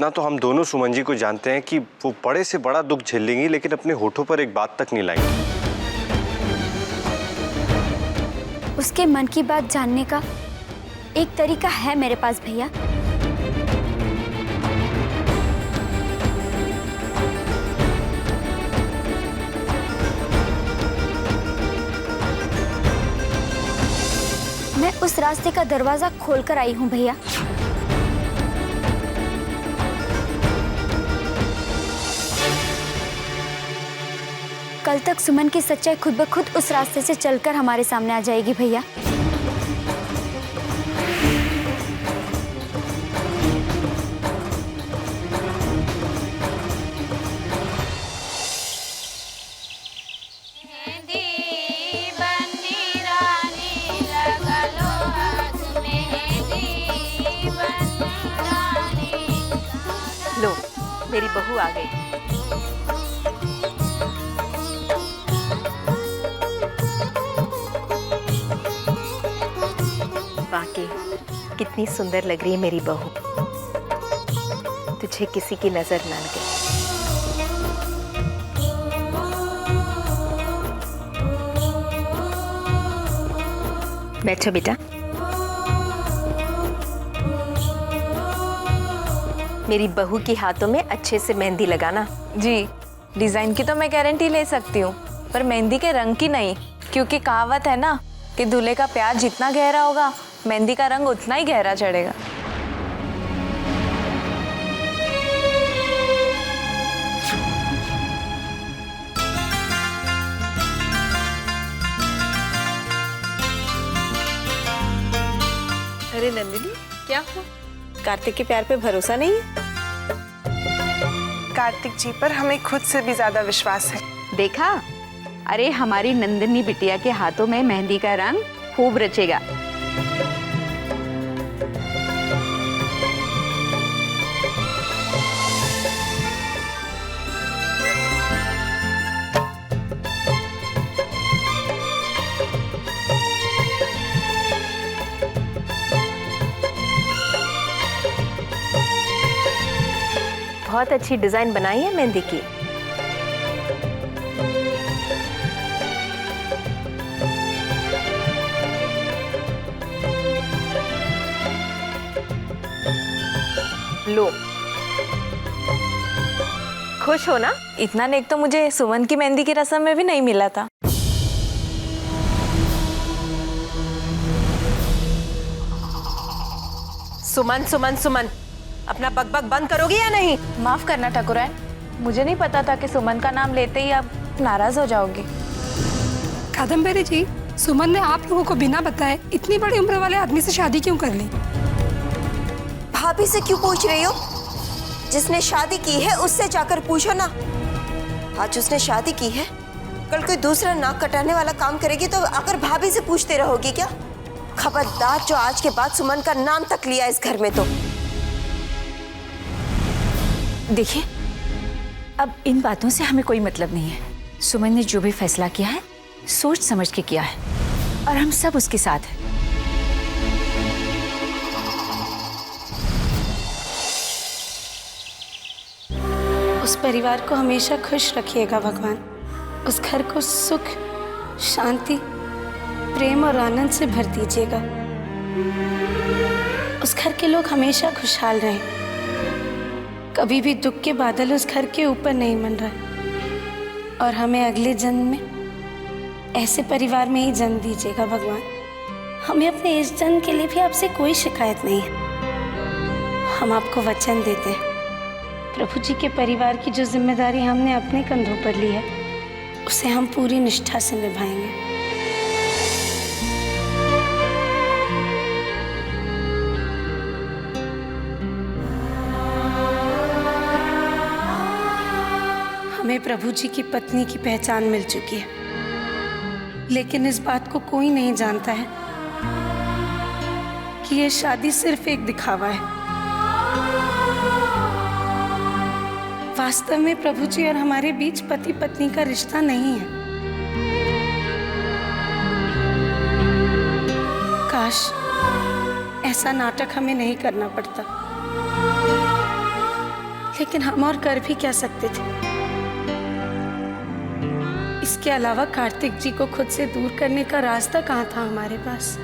इतना तो हम दोनों सुमन जी को जानते हैं कि वो बड़े से बड़ा दुख झेल लेंगी, लेकिन अपने होठों पर एक बात तक नहीं लाएंगी। उसके मन की बात जानने का एक तरीका है मेरे पास भैया। मैं उस रास्ते का दरवाजा खोलकर आई हूं भैया। कल तक सुमन की सच्चाई खुद ब खुद उस रास्ते से चलकर हमारे सामने आ जाएगी भैया। लो, मेरी बहू आ गई। वाकई कितनी सुंदर लग रही है मेरी बहू। तुझे किसी की नजर न लगे। बैठो बेटा। मेरी बहू के हाथों में अच्छे से मेहंदी लगाना। जी, डिजाइन की तो मैं गारंटी ले सकती हूँ, पर मेहंदी के रंग की नहीं, क्योंकि कहावत है ना कि दूल्हे का प्यार जितना गहरा होगा मेहंदी का रंग उतना ही गहरा चढ़ेगा। अरे नंदिनी, क्या हुआ? कार्तिक के प्यार पे भरोसा नहीं है? कार्तिक जी पर हमें खुद से भी ज्यादा विश्वास है। देखा, अरे हमारी नंदिनी बिटिया के हाथों में मेहंदी का रंग खूब रचेगा। बहुत अच्छी डिजाइन बनाई है मेहंदी की। लो, खुश हो ना? इतना नेक तो मुझे सुमन की मेहंदी की रस्म में भी नहीं मिला था। सुमन सुमन सुमन, अपना बकबक बंद करोगी या नहीं? माफ करना ठाकुराइन, मुझे नहीं पता था कि सुमन का नाम लेते ही आप नाराज हो जाओगे। कादम्बरी जी, सुमन ने आप लोगों को बिना बताए इतनी बड़ी उम्र वाले आदमी से शादी क्यों कर ली? भाभी से क्यों पूछ रही हो? जिसने शादी की है उससे जाकर पूछो ना। आज उसने शादी की है, कल कोई दूसरा नाक कटाने वाला काम करेगी तो आकर भाभी से पूछते रहोगी क्या? खबरदार जो आज के बाद सुमन का नाम तक लिया इस घर में तो। देखिए, अब इन बातों से हमें कोई मतलब नहीं है। सुमन ने जो भी फैसला किया है सोच समझ के किया है, और हम सब उसके साथ हैं। उस परिवार को हमेशा खुश रखिएगा भगवान। उस घर को सुख, शांति, प्रेम और आनंद से भर दीजिएगा। उस घर के लोग हमेशा खुशहाल रहें। कभी भी दुख के बादल उस घर के ऊपर नहीं मंडराए। और हमें अगले जन्म में ऐसे परिवार में ही जन्म दीजिएगा भगवान। हमें अपने इस जन्म के लिए भी आपसे कोई शिकायत नहीं है। हम आपको वचन देते हैं, प्रभु जी के परिवार की जो जिम्मेदारी हमने अपने कंधों पर ली है उसे हम पूरी निष्ठा से निभाएंगे। हमें प्रभु जी की पत्नी की पहचान मिल चुकी है, लेकिन इस बात को कोई नहीं जानता है कि यह शादी सिर्फ एक दिखावा है। वास्तव में प्रभु जी और हमारे बीच पति पत्नी का रिश्ता नहीं है। काश ऐसा नाटक हमें नहीं करना पड़ता। लेकिन हम और कर भी क्या सकते थे। इसके अलावा कार्तिक जी को खुद से दूर करने का रास्ता कहाँ था हमारे पास।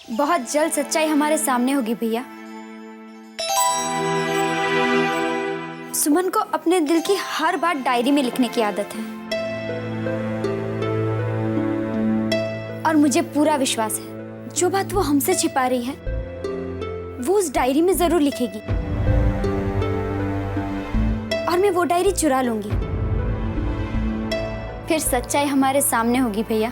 बहुत जल्द सच्चाई हमारे सामने होगी भैया। सुमन को अपने दिल की हर बात डायरी में लिखने की आदत है और मुझे पूरा विश्वास है जो बात वो हमसे छिपा रही है वो उस डायरी में जरूर लिखेगी और मैं वो डायरी चुरा लूंगी। फिर सच्चाई हमारे सामने होगी भैया।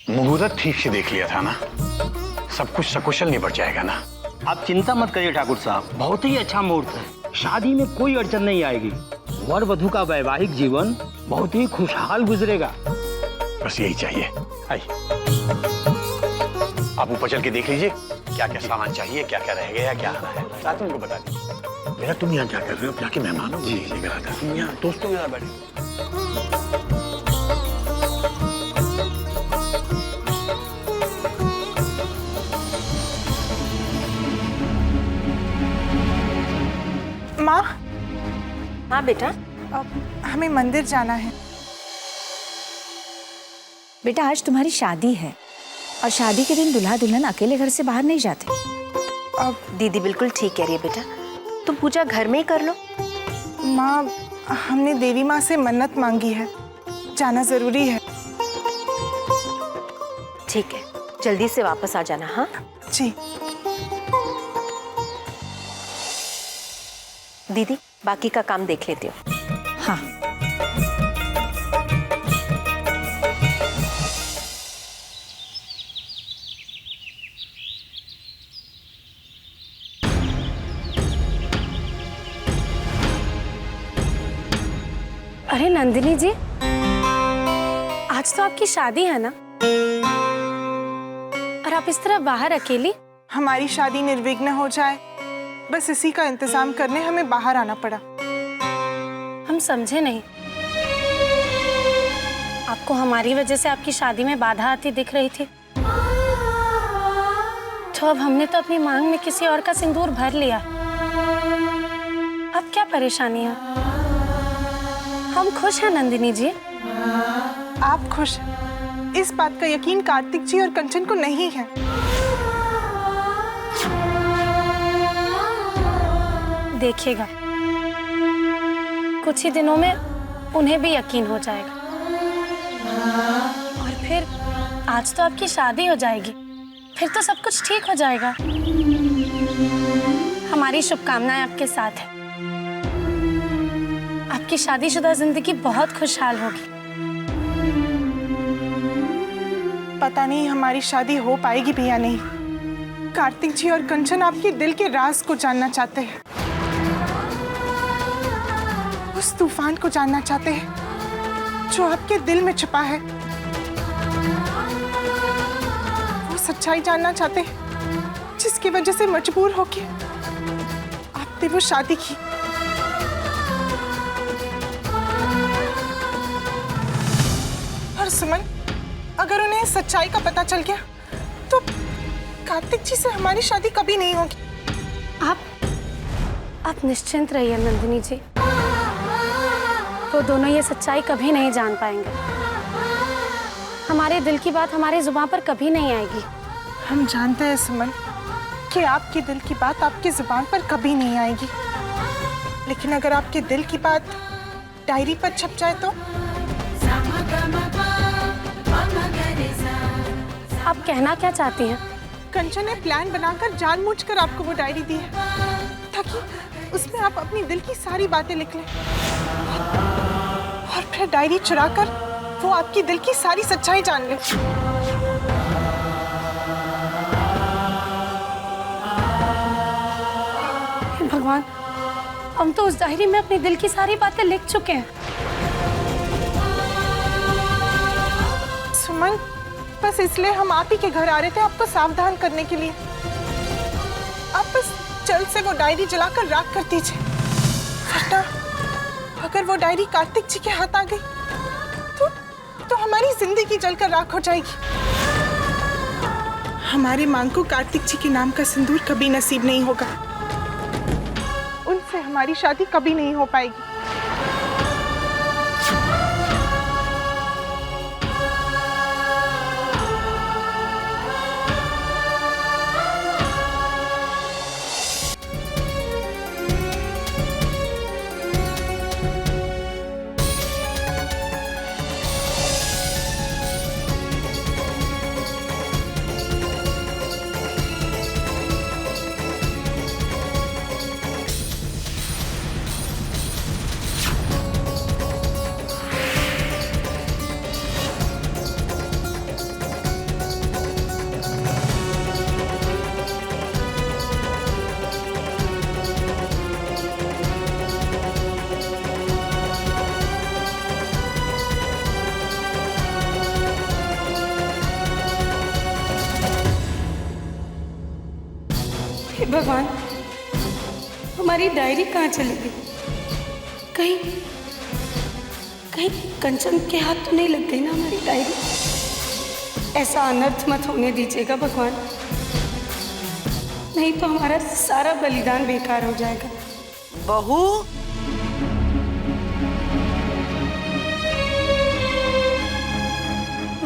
मुहूर्त ठीक से देख लिया था ना, सब कुछ सकुशल निपट जाएगा ना। आप चिंता मत करिए ठाकुर साहब, बहुत ही अच्छा मुहूर्त है। शादी में कोई अड़चन नहीं आएगी। वर वधू का वैवाहिक जीवन बहुत ही खुशहाल गुजरेगा। बस यही चाहिए। आइए, आप ऊपर चल के देख लीजिए क्या क्या सामान चाहिए, क्या क्या रहेगा या क्या आना है, साथ में उनको बता दीजिए। बेटा तुम यहाँ क्या कर रहे हो? जाके मेहमानों को लेकर आता, तुम यहाँ दोस्तों के साथ बैठे। माँ, हाँ बेटा, अब हमें मंदिर जाना है। बेटा आज तुम्हारी शादी है और शादी के दिन दूल्हा दुल्हन अकेले घर से बाहर नहीं जाते। अब दीदी बिल्कुल ठीक कह रही है बेटा, तुम पूजा घर में ही कर लो। माँ, हमने देवी माँ से मन्नत मांगी है, जाना जरूरी है। ठीक है, जल्दी से वापस आ जाना। हाँ जी। दीदी, बाकी का काम देख लेती हूँ। हाँ अरे नंदिनी जी, आज तो आपकी शादी है ना, और आप इस तरह बाहर अकेली। हमारी शादी निर्विघ्न हो जाए, बस इसी का इंतजाम करने हमें बाहर आना पड़ा। हम समझे नहीं, आपको हमारी वजह से आपकी शादी में बाधा आती दिख रही थी, तो अब हमने तो अपनी मांग में किसी और का सिंदूर भर लिया। अब क्या परेशानी है? हम खुश हैं नंदिनी जी। आप खुश? इस बात का यकीन कार्तिक जी और कंचन को नहीं है। देखिएगा, कुछ ही दिनों में उन्हें भी यकीन हो जाएगा और फिर आज तो आपकी शादी हो जाएगी, फिर तो सब कुछ ठीक हो जाएगा। हमारी शुभकामनाएं आपके साथ है। आपकी शादीशुदा जिंदगी बहुत खुशहाल होगी। पता नहीं हमारी शादी हो पाएगी भी या नहीं। कार्तिक जी और कंचन आपके दिल के राज को जानना चाहते हैं, उस तूफान को जानना चाहते हैं जो आपके दिल में छुपा है। वो सच्चाई जानना चाहते हैं जिसकी वजह से मजबूर होके आपने वो शादी की। और सुमन, अगर उन्हें सच्चाई का पता चल गया तो कार्तिक जी से हमारी शादी कभी नहीं होगी। आप निश्चिंत रहिए नंदिनी जी, वो दोनों ये सच्चाई कभी नहीं जान पाएंगे। हमारे दिल की बात हमारे जुबान पर कभी नहीं आएगी। हम जानते हैं सुमन कि आपके दिल की बात आपकी जुबान पर कभी नहीं आएगी, लेकिन अगर आपके दिल की बात डायरी पर छप जाए तो? आप कहना क्या चाहती हैं? कंचन ने प्लान बनाकर जानबूझकर आपको वो डायरी दी है उसमें आप अपनी दिल की सारी बातें लिख लें और फिर डायरी चुराकर वो आपकी दिल की सारी सच्चाई जान ले। भगवान, हम तो उस डायरी में अपनी दिल की सारी बातें लिख चुके हैं। सुमन, बस इसलिए हम आप ही के घर आ रहे थे आपको सावधान करने के लिए। आप बस जल्द से वो डायरी जलाकर राख कर दीजिए, वरना अगर वो डायरी कार्तिक जी के हाथ आ गई तो हमारी जिंदगी जलकर राख हो जाएगी। हमारे मांग को कार्तिक जी के नाम का सिंदूर कभी नसीब नहीं होगा, उनसे हमारी शादी कभी नहीं हो पाएगी। हे भगवान, हमारी डायरी कहाँ चली गई? कहीं कहीं कंचन के हाथ तो नहीं लग गई ना हमारी डायरी? ऐसा अनर्थ मत होने दीजिएगा भगवान, नहीं तो हमारा सारा बलिदान बेकार हो जाएगा। बहू,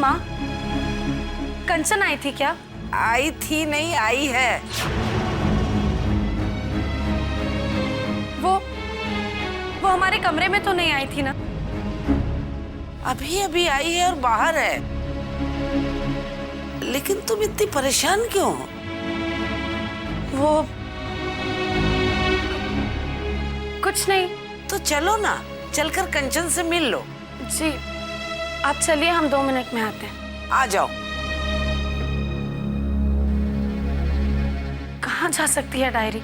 माँ, कंचन आई थी क्या? आई थी नहीं, आई है। वो हमारे कमरे में तो नहीं आई थी ना? अभी अभी आई है और बाहर है। लेकिन तुम इतनी परेशान क्यों हो? वो कुछ नहीं। तो चलो ना, चलकर कंचन से मिल लो। जी, आप चलिए, हम 2 मिनट में आते हैं। आ जाओ। कहाँ जा सकती है डायरी?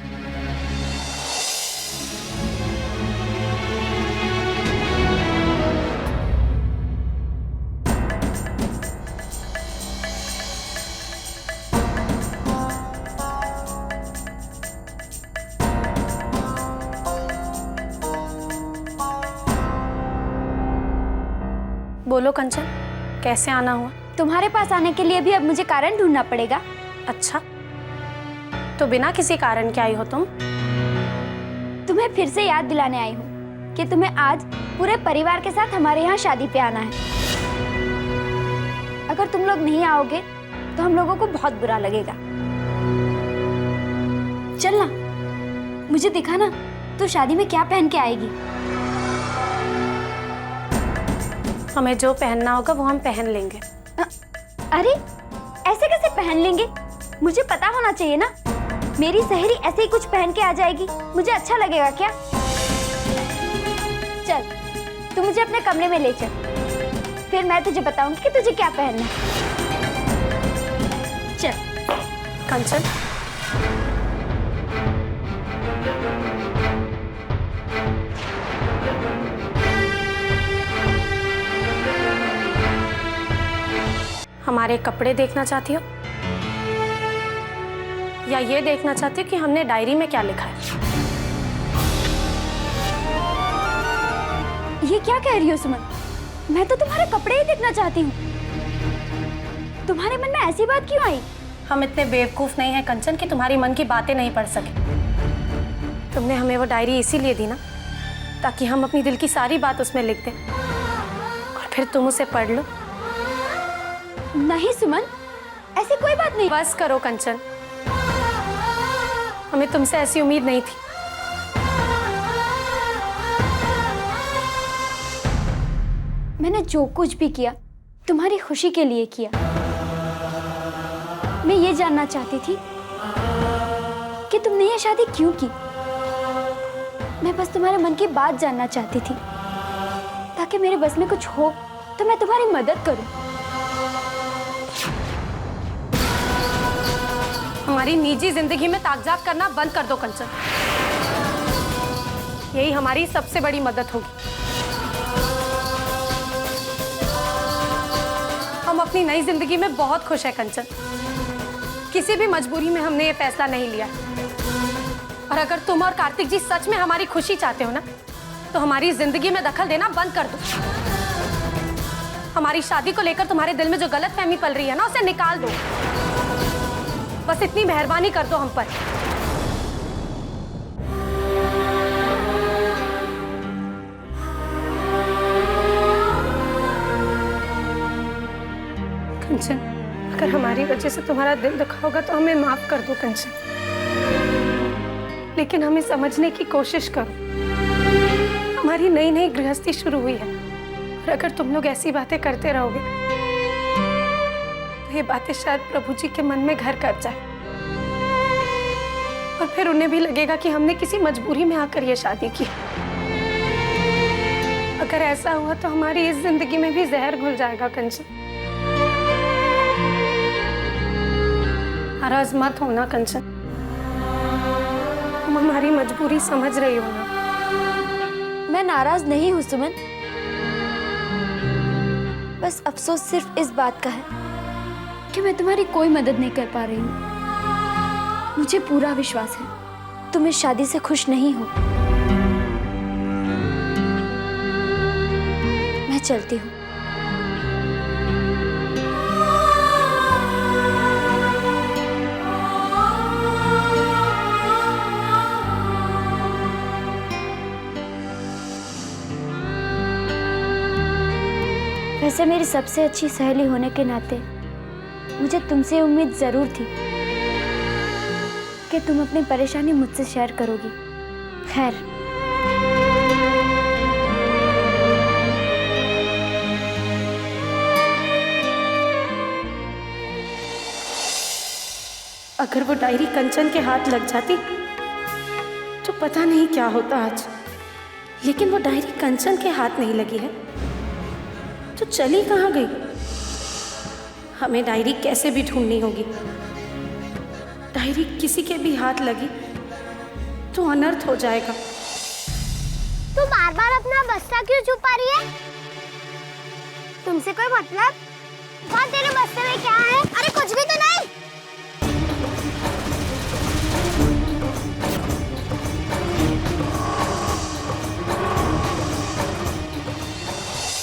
बोलो कंचन, कैसे आना हुआ? तुम्हारे पास आने के लिए भी अब मुझे कारण ढूंढना पड़ेगा। अच्छा, तो बिना किसी कारण के आई हो तुम? तुम्हें फिर से याद दिलाने आई हूँ कि तुम्हें आज पूरे परिवार के साथ हमारे यहाँ शादी पे आना है। अगर तुम लोग नहीं आओगे तो हम लोगों को बहुत बुरा लगेगा। चल ना, मुझे दिखा ना तू शादी में क्या पहन के आएगी। हमें जो पहनना होगा वो हम पहन लेंगे। अरे ऐसे कैसे पहन लेंगे? मुझे पता होना चाहिए ना। मेरी सहेली ऐसे ही कुछ पहन के आ जाएगी, मुझे अच्छा लगेगा क्या? चल, तू मुझे अपने कमरे में ले चल, फिर मैं तुझे बताऊंगी कि तुझे क्या पहनना है। चल कंचन, हमारे कपड़े देखना चाहती हो या ये देखना चाहती हो कि हमने डायरी में क्या लिखा है? ये क्या कह रही हो सुमन? मैं तो तुम्हारे कपड़े ही देखना चाहती हूँ। तुम्हारे मन में ऐसी बात क्यों आई? हम इतने बेवकूफ नहीं हैं कंचन कि तुम्हारी मन की बातें नहीं पढ़ सके। तुमने हमें वो डायरी इसीलिए दी ना ताकि हम अपनी दिल की सारी बात उसमें लिख दें और फिर तुम उसे पढ़ लो। नहीं सुमन, ऐसी कोई बात नहीं। बस करो कंचन, हमें तुमसे ऐसी उम्मीद नहीं थी। मैंने जो कुछ भी किया तुम्हारी खुशी के लिए किया। मैं ये जानना चाहती थी कि तुमने ये शादी क्यों की। मैं बस तुम्हारे मन की बात जानना चाहती थी, ताकि मेरे बस में कुछ हो तो मैं तुम्हारी मदद करूं। हमारी निजी जिंदगी में ताकजात करना बंद कर दो कंचन। यही हमारी सबसे बड़ी मदद होगी। हम अपनी नई जिंदगी में बहुत खुश हैं कंचन। किसी भी मजबूरी में हमने ये फैसला नहीं लिया। और अगर तुम और कार्तिक जी सच में हमारी खुशी चाहते हो ना, तो हमारी जिंदगी में दखल देना बंद कर दो। हमारी शादी को लेकर तुम्हारे दिल में जो गलतफहमी पल रही है ना, उसे निकाल दो। बस इतनी मेहरबानी कर दो हम पर। कंचन, अगर हमारी वजह से तुम्हारा दिल दुखा होगा तो हमें माफ कर दो कंचन, लेकिन हमें समझने की कोशिश करो। हमारी नई नई गृहस्थी शुरू हुई है, और अगर तुम लोग ऐसी बातें करते रहोगे तो ये बातें शायद प्रभु जी के मन में घर कर जाए, और फिर उन्हें भी लगेगा कि हमने किसी मजबूरी में आकर ये शादी की। अगर ऐसा हुआ तो हमारी इस जिंदगी में भी जहर घुल जाएगा कंचन। नाराज मत होना कंचन, तुम हमारी मजबूरी समझ रही हो ना। मैं नाराज नहीं हूँ सुमन, बस अफसोस सिर्फ इस बात का है कि मैं तुम्हारी कोई मदद नहीं कर पा रही हूँ। मुझे पूरा विश्वास है तुम इस शादी से खुश नहीं हो। मैं चलती हूँ। वैसे मेरी सबसे अच्छी सहेली होने के नाते मुझे तुमसे उम्मीद जरूर थी कि तुम अपनी परेशानी मुझसे शेयर करोगी। खैर, अगर वो डायरी कंचन के हाथ लग जाती तो पता नहीं क्या होता आज। लेकिन वो डायरी कंचन के हाथ नहीं लगी है तो चली कहाँ गई? हमें डायरी कैसे भी ढूंढनी होगी। डायरी किसी के भी हाथ लगी तो अनर्थ हो जाएगा। तू बार बार अपना बस्ता क्यों छुपा रही है? तुमसे कोई मतलब? वहाँ तेरे बस्ते में क्या है? अरे कुछ